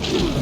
you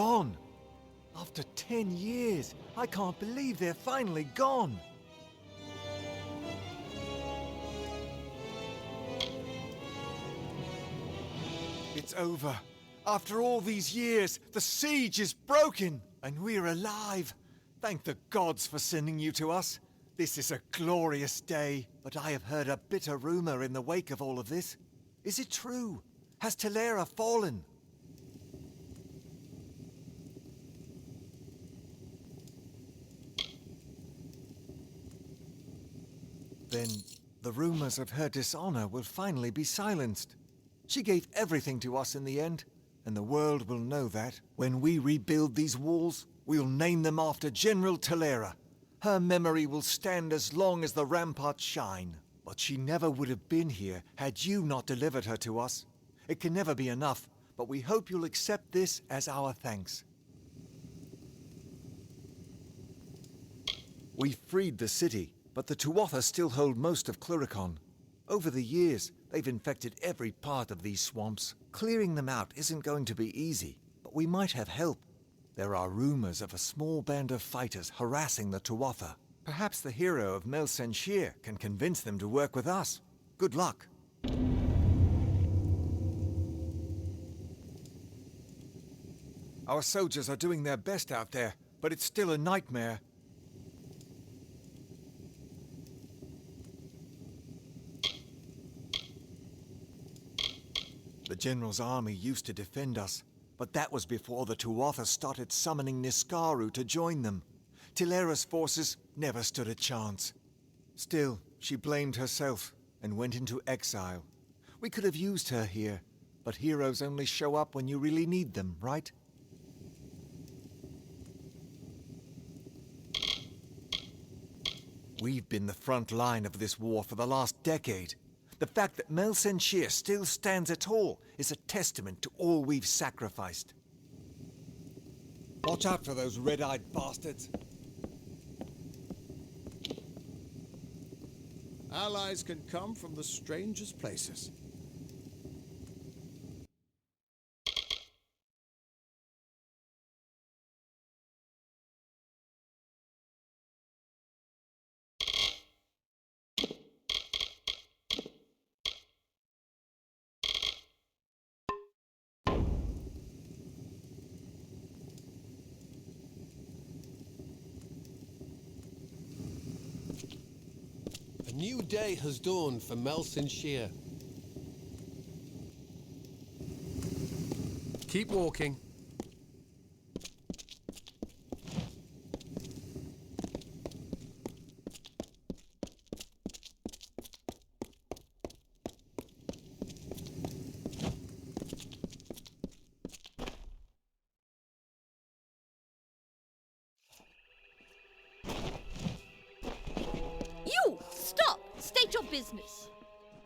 gone. After 10 years, I can't believe they're finally gone. It's over. After all these years, the siege is broken, and we're alive. Thank the gods for sending you to us. This is a glorious day, but I have heard a bitter rumor in the wake of all of this. Is it true? Has Telera fallen? Then the rumors of her dishonor will finally be silenced. She gave everything to us in the end, and the world will know that. When we rebuild these walls, we'll name them after General Telera. Her memory will stand as long as the ramparts shine. But she never would have been here had you not delivered her to us. It can never be enough, but we hope you'll accept this as our thanks. We freed the city, but the Tuatha still hold most of Cluricon. Over the years, they've infected every part of these swamps. Clearing them out isn't going to be easy, but we might have help. There are rumors of a small band of fighters harassing the Tuatha. Perhaps the hero of Melsenshir can convince them to work with us. Good luck. Our soldiers are doing their best out there, but it's still a nightmare. The General's army used to defend us, but that was before the Tuatha started summoning Niskaru to join them. Telera's forces never stood a chance. Still, she blamed herself and went into exile. We could have used her here, but heroes only show up when you really need them, right? We've been the front line of this war for the last decade. The fact that Melsenshir still stands at all is a testament to all we've sacrificed. Watch out for those red-eyed bastards. Allies can come from the strangest places. A new day has dawned for Melsenshir. Keep walking. State your business.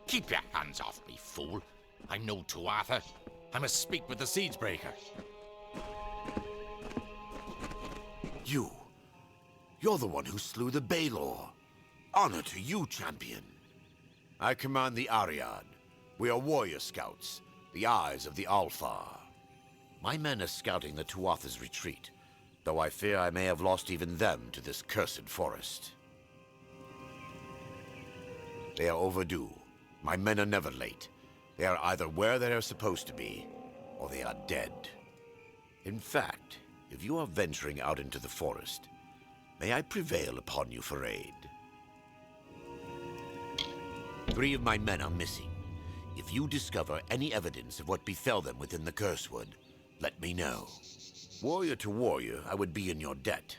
Keep your hands off me, fool. I'm no Tuatha. I must speak with the Siegebreaker. You're the one who slew the Baelor. Honor to you, champion. I command the Ariad. We are warrior scouts, the eyes of the Alfar. My men are scouting the Tuatha's retreat, though I fear I may have lost even them to this cursed forest. They are overdue. My men are never late. They are either where they are supposed to be, or they are dead. In fact, if you are venturing out into the forest, may I prevail upon you for aid? 3 of my men are missing. If you discover any evidence of what befell them within the Cursewood, let me know. Warrior to warrior, I would be in your debt.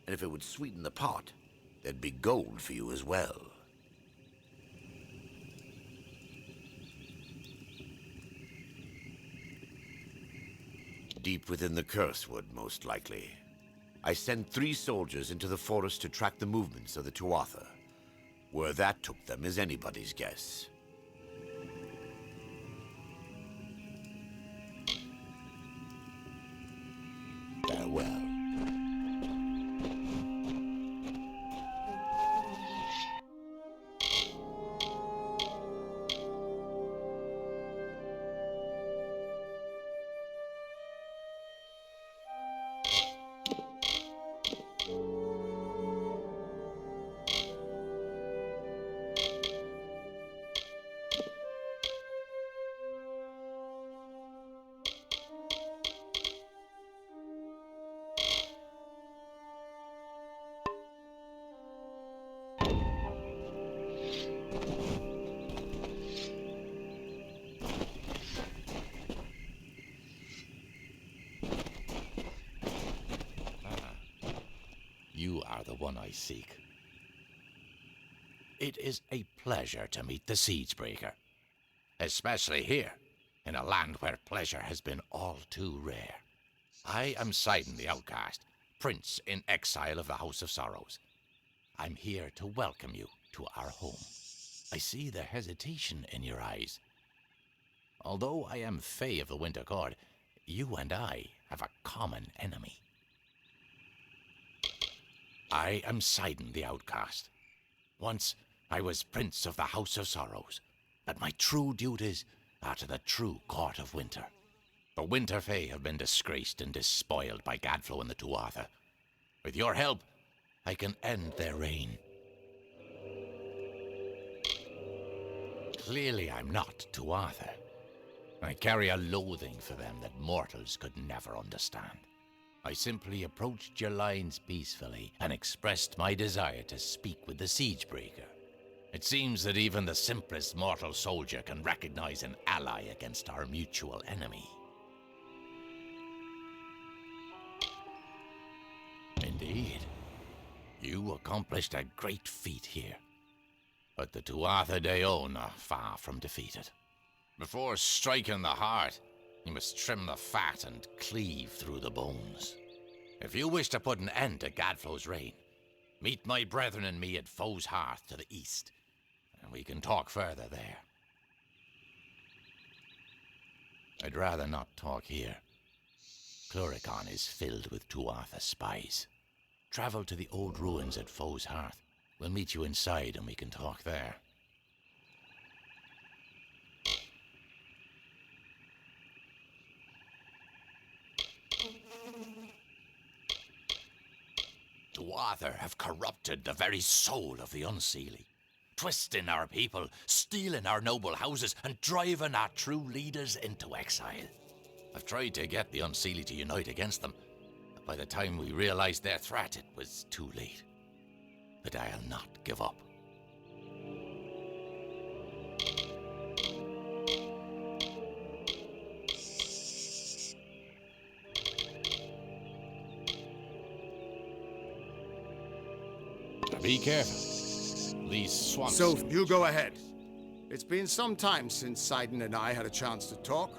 And if it would sweeten the pot, there'd be gold for you as well. Deep within the Cursewood, most likely. I sent 3 soldiers into the forest to track the movements of the Tuatha. Where that took them is anybody's guess. Farewell. You are the one I seek. It is a pleasure to meet the Siegebreaker, especially here, in a land where pleasure has been all too rare. I am Sidon the Outcast, Prince in exile of the House of Sorrows. I'm here to welcome you to our home. I see the hesitation in your eyes. Although I am Fae of the Winter Court, you and I have a common enemy. I am Sidon the Outcast. Once I was Prince of the House of Sorrows, but my true duties are to the true Court of Winter. The Winter Fae have been disgraced and despoiled by Gadflo and the Tuatha. With your help, I can end their reign. Clearly I'm not Tuatha. I carry a loathing for them that mortals could never understand. I simply approached your lines peacefully and expressed my desire to speak with the Siegebreaker. It seems that even the simplest mortal soldier can recognize an ally against our mutual enemy. Indeed, you accomplished a great feat here. But the Tuatha De Own are far from defeated. Before striking the heart, you must trim the fat and cleave through the bones. If you wish to put an end to Gadflo's reign, meet my brethren and me at Foe's Hearth to the east, and we can talk further there. I'd rather not talk here. Re-Reckonin is filled with Tuatha spies. Travel to the old ruins at Foe's Hearth. We'll meet you inside and we can talk there. Tuatha have corrupted the very soul of the Unseelie, twisting our people, stealing our noble houses, and driving our true leaders into exile. I've tried to get the Unseelie to unite against them, but by the time we realized their threat, it was too late. But I'll not give up. Be careful. These swamps... So, you go ahead. It's been some time since Sidon and I had a chance to talk.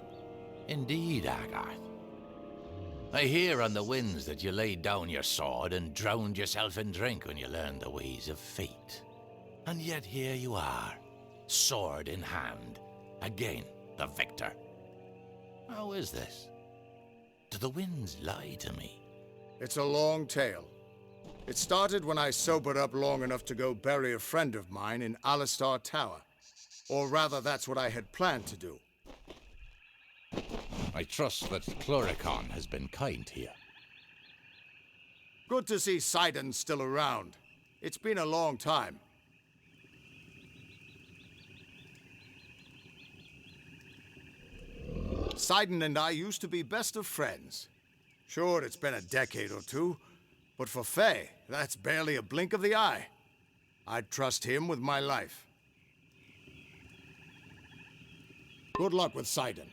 Indeed, Agarth. I hear on the winds that you laid down your sword and drowned yourself in drink when you learned the ways of fate. And yet here you are, sword in hand, again the victor. How is this? Do the winds lie to me? It's a long tale. It started when I sobered up long enough to go bury a friend of mine in Alistar Tower. Or rather, that's what I had planned to do. I trust that Re-Reckonin has been kind here. Good to see Sidon still around. It's been a long time. Sidon and I used to be best of friends. Sure, it's been a decade or two, but for Faye, that's barely a blink of the eye. I'd trust him with my life. Good luck with Sidon.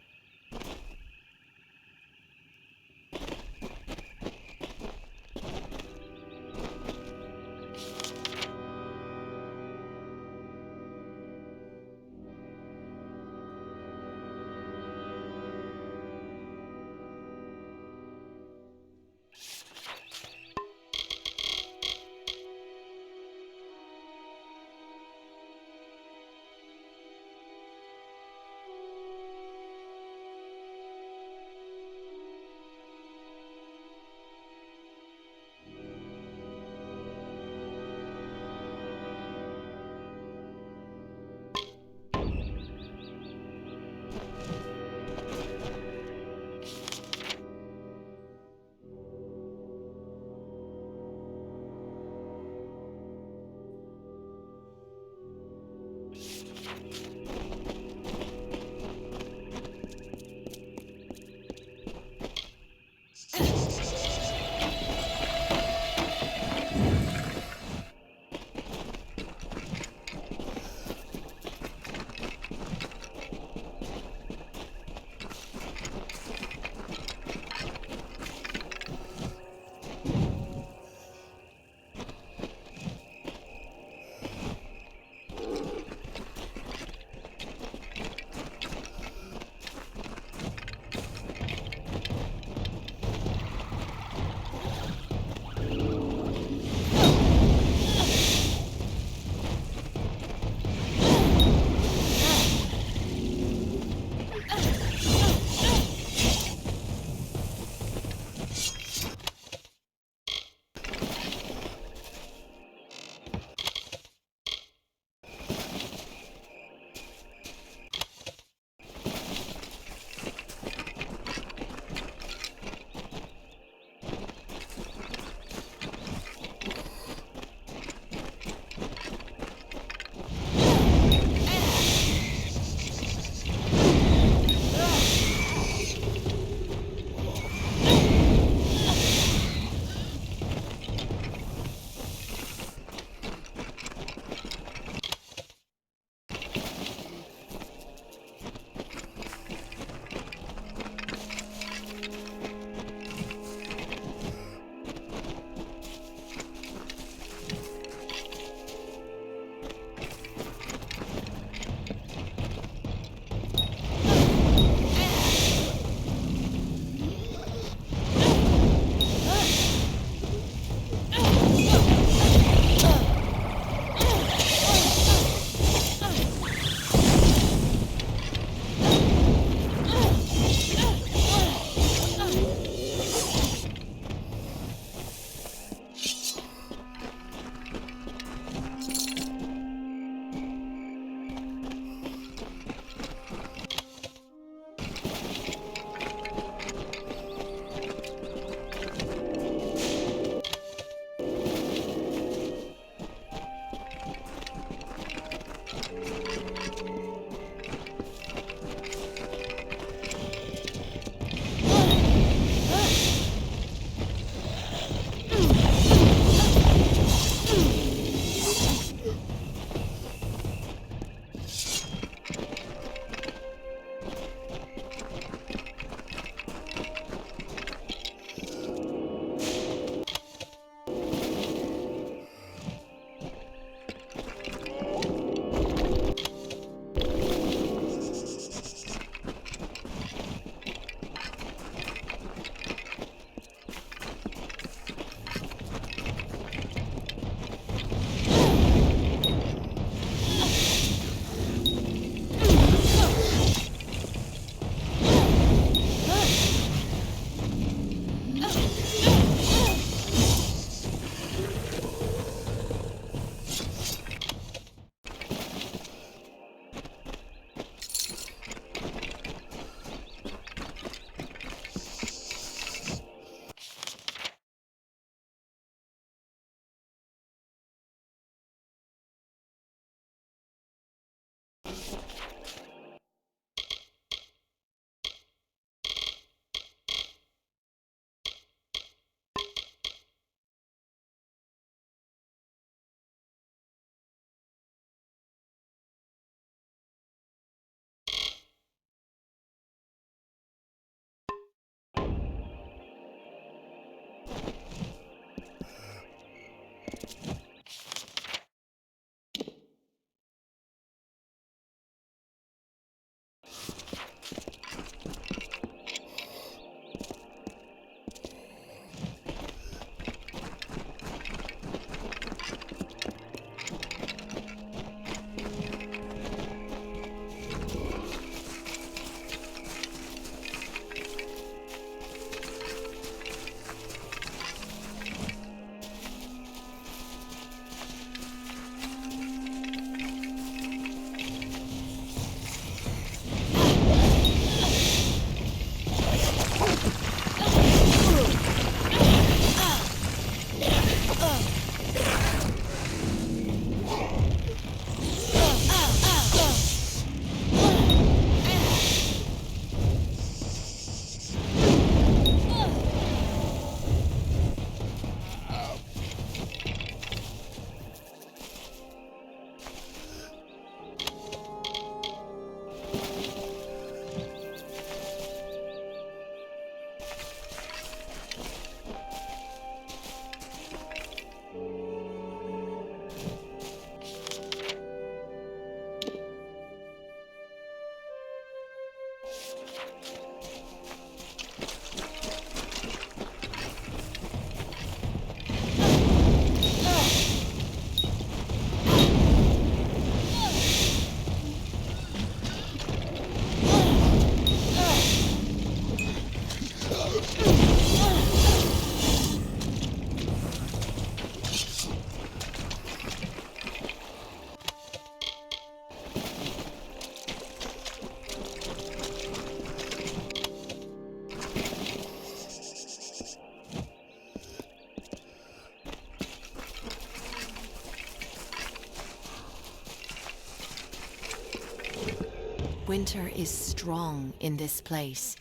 Winter is strong in this place.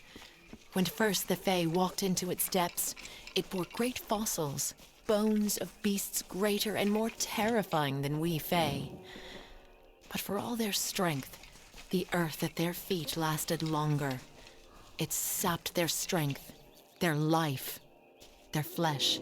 When first the Fae walked into its depths, it bore great fossils, bones of beasts greater and more terrifying than we Fae. But for all their strength, the earth at their feet lasted longer. It sapped their strength, their life, their flesh.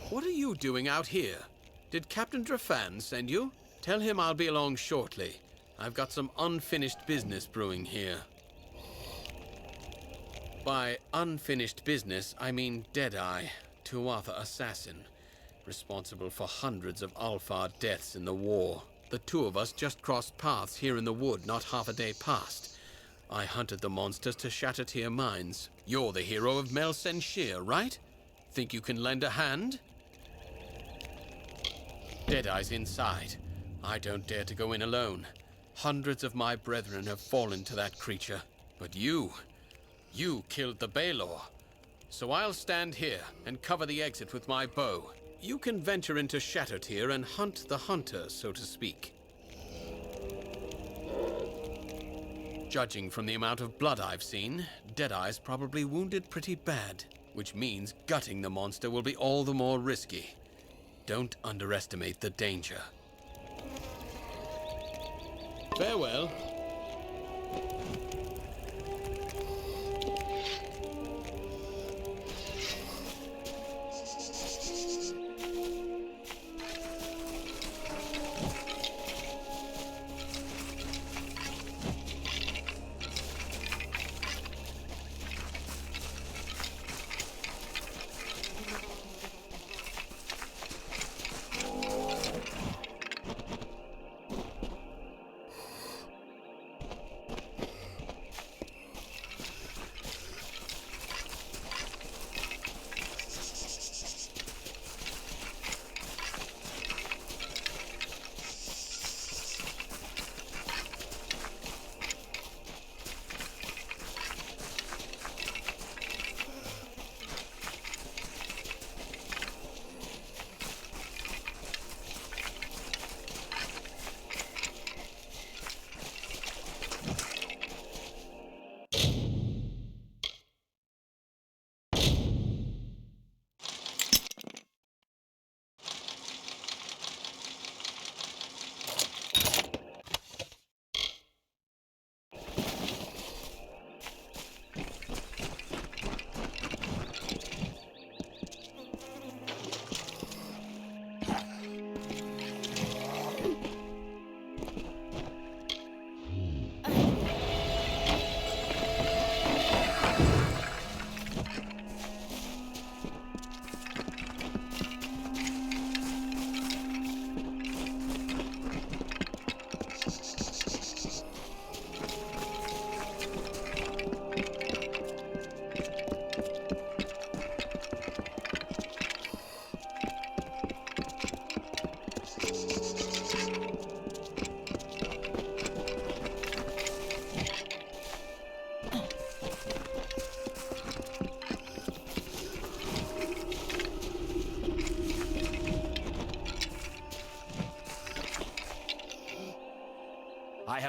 What are you doing out here? Did Captain Drafan send you? Tell him I'll be along shortly. I've got some unfinished business brewing here. By unfinished business, I mean Deadeye, Tuatha assassin, responsible for hundreds of Alfar deaths in the war. The two of us just crossed paths here in the wood not half a day past. I hunted the monsters to Shattertear Mines. You're the hero of Mel Senshir, right? Think you can lend a hand? Deadeye's inside. I don't dare to go in alone. Hundreds of my brethren have fallen to that creature. But you killed the Baelor. So I'll stand here and cover the exit with my bow. You can venture into Shattertear and hunt the hunter, so to speak. Judging from the amount of blood I've seen, Deadeye's probably wounded pretty bad, which means gutting the monster will be all the more risky. Don't underestimate the danger. Farewell.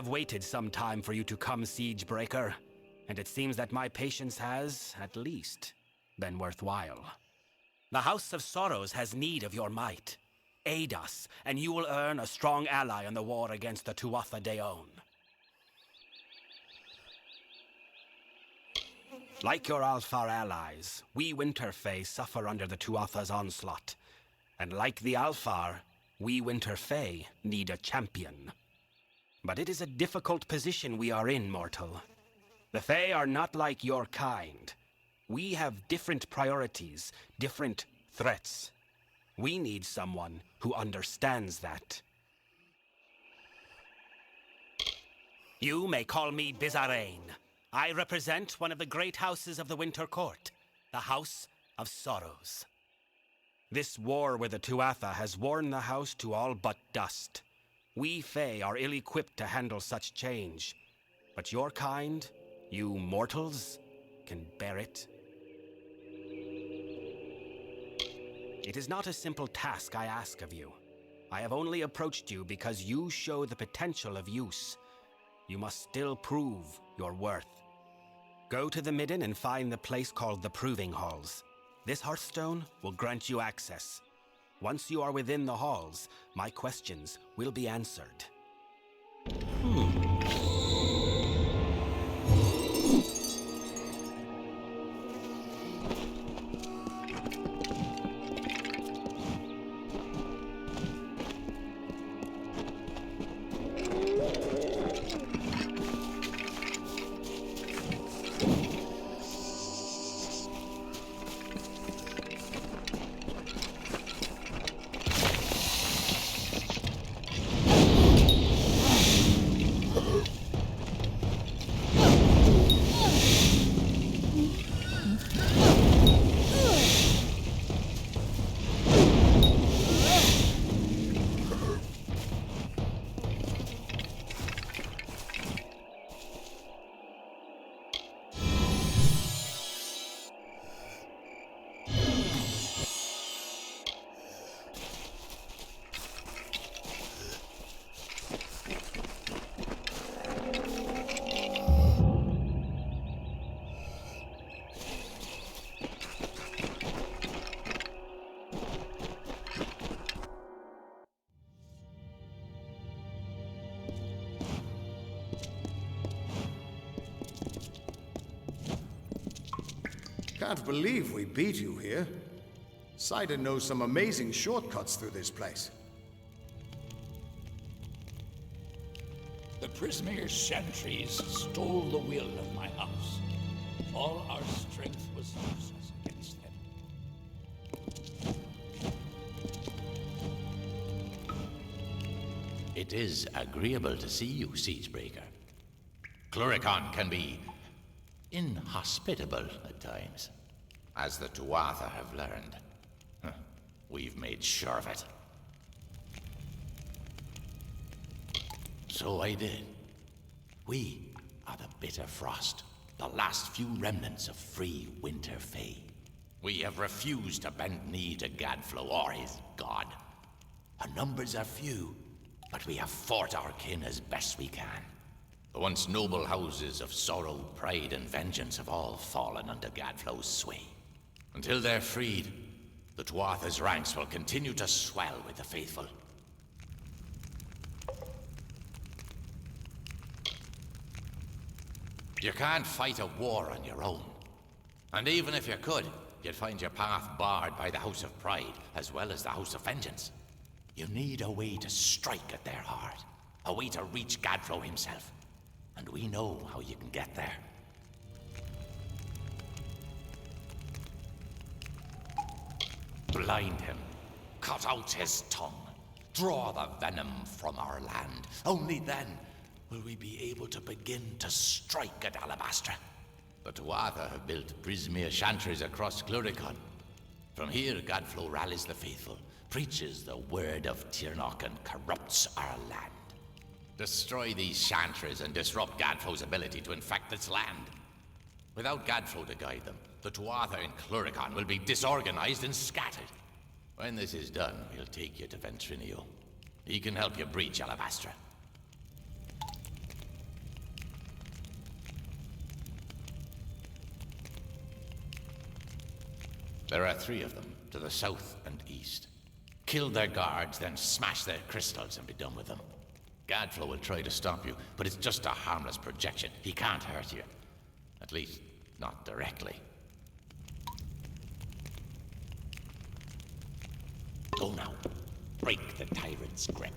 have waited some time for you to come, Siegebreaker, and it seems that my patience has, at least, been worthwhile. The House of Sorrows has need of your might. Aid us, and you will earn a strong ally in the war against the Tuatha Deon. Like your Alfar allies, we Winterfey suffer under the Tuatha's onslaught. And like the Alfar, we Winterfey need a champion. But it is a difficult position we are in, mortal. The Fey are not like your kind. We have different priorities, different threats. We need someone who understands that. You may call me Bizarrain. I represent one of the great houses of the Winter Court, the House of Sorrows. This war with the Tuatha has worn the house to all but dust. We Fey are ill-equipped to handle such change, but your kind, you mortals, can bear it. It is not a simple task I ask of you. I have only approached you because you show the potential of use. You must still prove your worth. Go to the Midden and find the place called the Proving Halls. This Hearthstone will grant you access. Once you are within the halls, my questions will be answered. Can't believe we beat you here. Cider knows some amazing shortcuts through this place. The Prismere sentries stole the will of my house. All our strength was useless against them. It is agreeable to see you, Siegebreaker. Cluricon can be inhospitable at times, as the Tuatha have learned. We've made sure of it. So I did. We are the Bitter Frost, the last few remnants of free Winter Fey. We have refused to bend knee to Gadflow or his god. Our numbers are few, but we have fought our kin as best we can. The once noble houses of Sorrow, Pride, and Vengeance have all fallen under Gadflow's sway. Until they're freed, the Tuatha's ranks will continue to swell with the faithful. You can't fight a war on your own. And even if you could, you'd find your path barred by the House of Pride, as well as the House of Vengeance. You need a way to strike at their heart, a way to reach Gadflow himself. And we know how you can get there. Blind him. Cut out his tongue. Draw the venom from our land. Only then will we be able to begin to strike at Alabastra. The Tuatha have built Prismere chantries across Cluricon. From here, Gadflow rallies the faithful, preaches the word of Tirnoch, and corrupts our land. Destroy these chantries and disrupt Gadflow's ability to infect its land. Without Gadflow to guide them, the Tuatha in Cluricon will be disorganized and scattered. When this is done, we'll take you to Ventrinio. He can help you breach Alabastra. There are 3 of them, to the south and east. Kill their guards, then smash their crystals and be done with them. Gadflow will try to stop you, but it's just a harmless projection. He can't hurt you. At least, not directly. Go now. Break the tyrant's grip.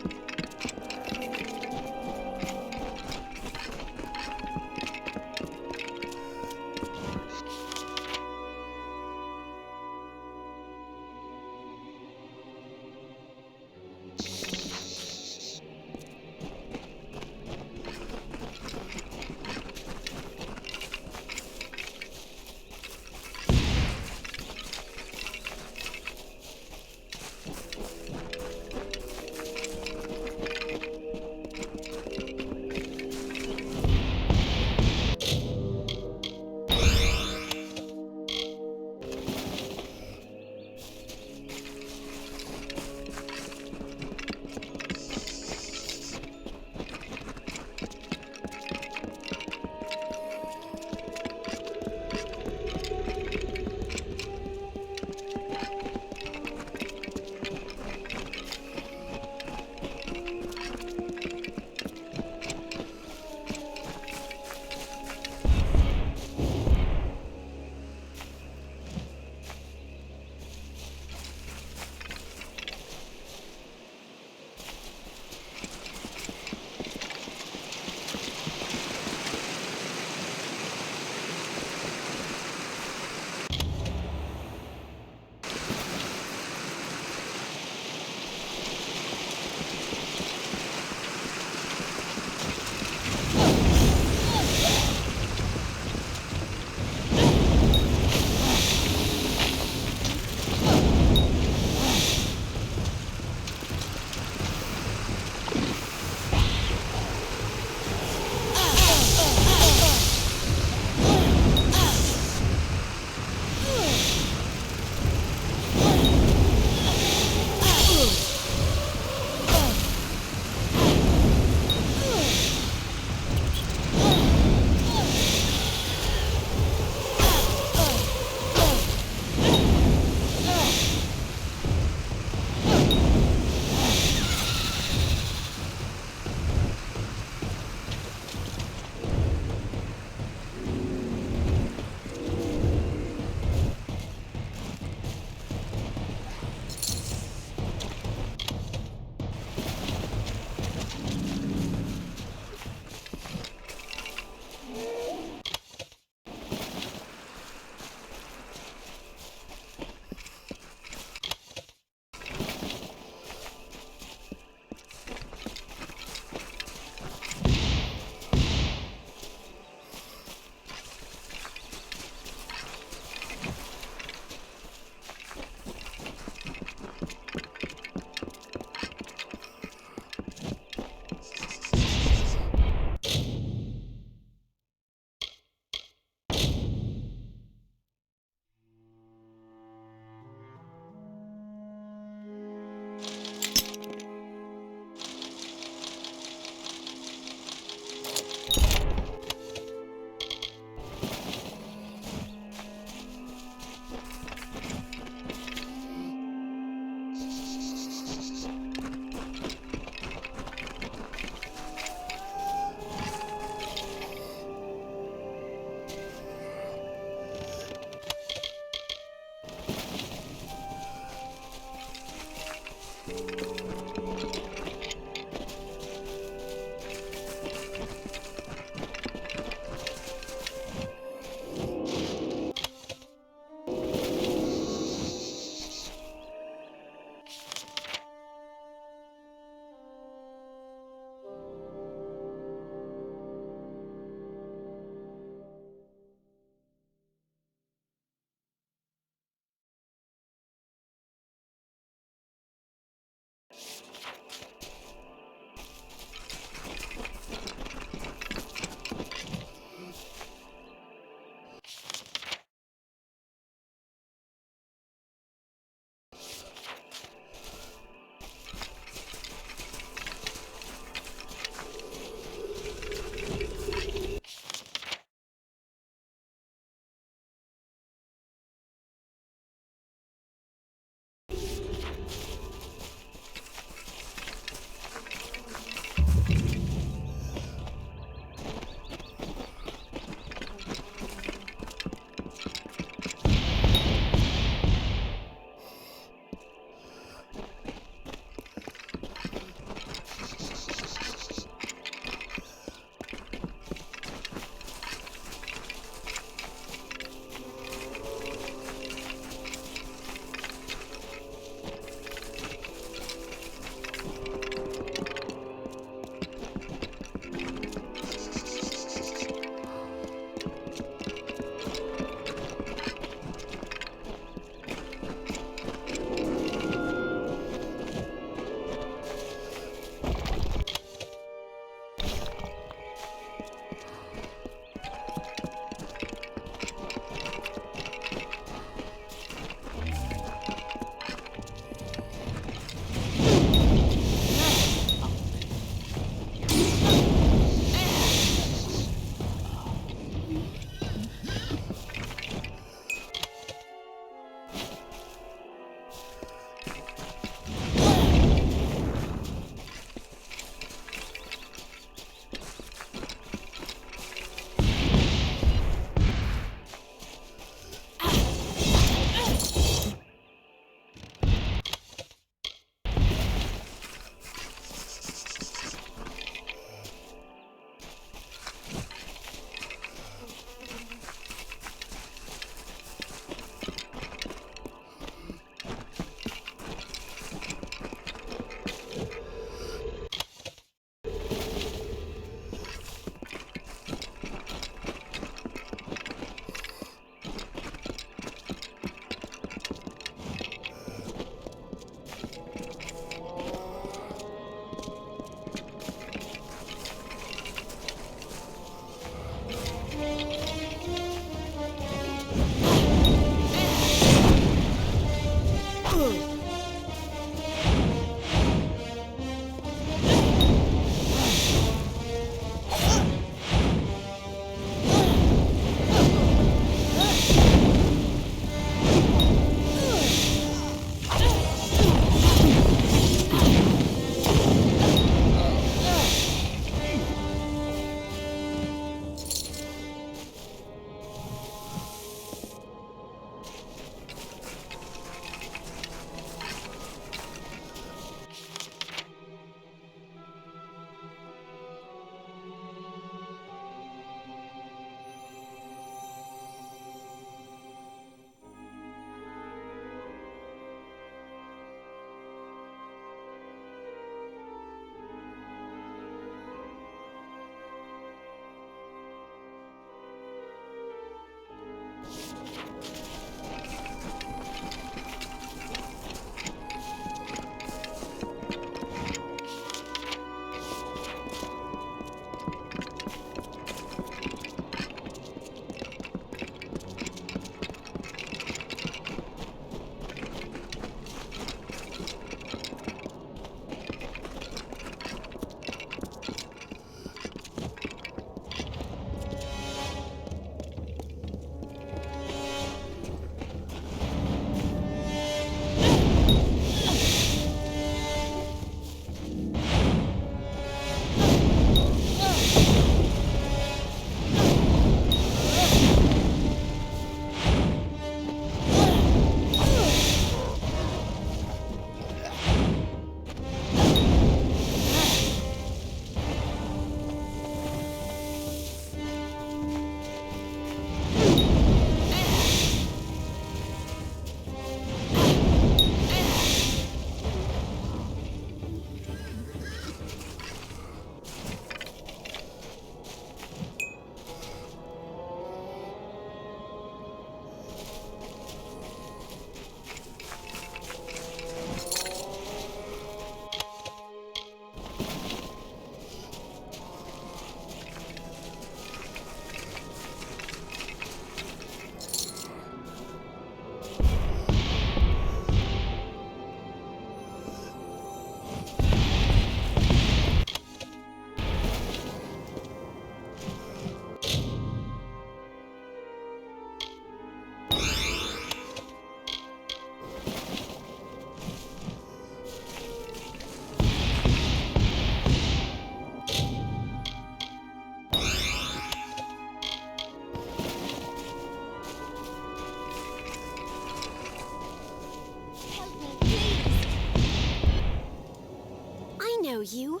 you.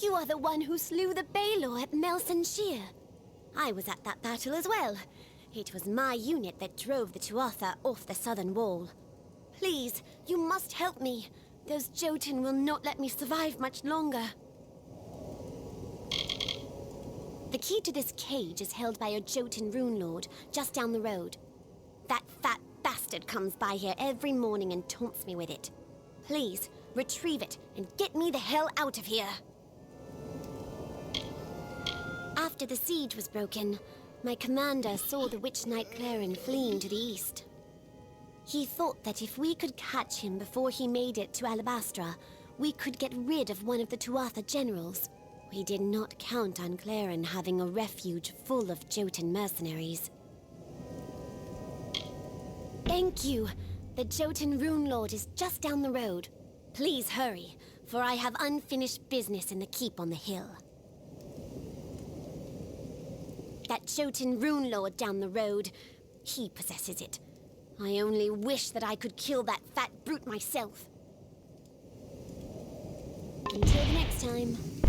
You are the one who slew the Baelor at Melson Shear. I was at that battle as well. It was my unit that drove the Tuatha off the southern wall. Please, you must help me. Those Jotun will not let me survive much longer. The key to this cage is held by a Jotun rune lord just down the road. That fat bastard comes by here every morning and taunts me with it. Please, retrieve it and get me the hell out of here. After the siege was broken, my commander saw the Witch Knight Claren fleeing to the east. He thought that if we could catch him before he made it to Alabastra, we could get rid of one of the Tuatha generals. We did not count on Claren having a refuge full of Jotun mercenaries. Thank you. The Jotun Rune Lord is just down the road. Please hurry, for I have unfinished business in the keep on the hill. That Jotun Rune Lord down the road, he possesses it. I only wish that I could kill that fat brute myself. Until the next time.